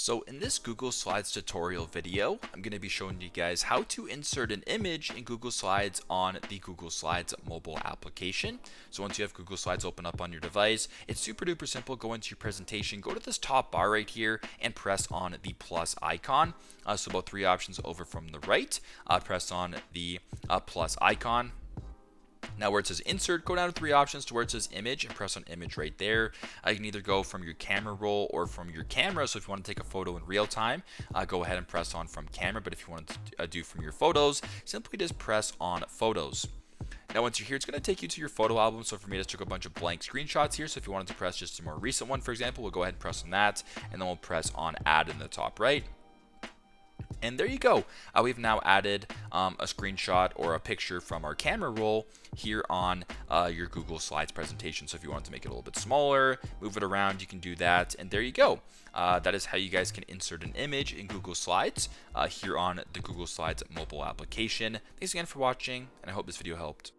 So in this Google Slides tutorial video, I'm going to be showing you guys how to insert an image in Google Slides on the Google Slides mobile application. So once you have Google Slides open up on your device, it's super duper simple. Go into your presentation, go to this top bar right here and press on the plus icon. So about three options over from the right, press on the plus icon. Now where it says insert, go down to three options to where it says image and press on image right there. You can either go from your camera roll or from your camera. So if you want to take a photo in real time, go ahead and press on from camera. But if you want to do from your photos, simply just press on photos. Now once you're here, it's going to take you to your photo album. So for me, I just took a bunch of blank screenshots here. So if you wanted to press just a more recent one, for example, we'll go ahead and press on that. And then we'll press on add in the top right. And there you go. We've now added a screenshot or a picture from our camera roll here on your Google Slides presentation. So if you want to make it a little bit smaller, move it around, you can do that. And there you go. That is how you guys can insert an image in Google Slides here on the Google Slides mobile application. Thanks again for watching, and I hope this video helped.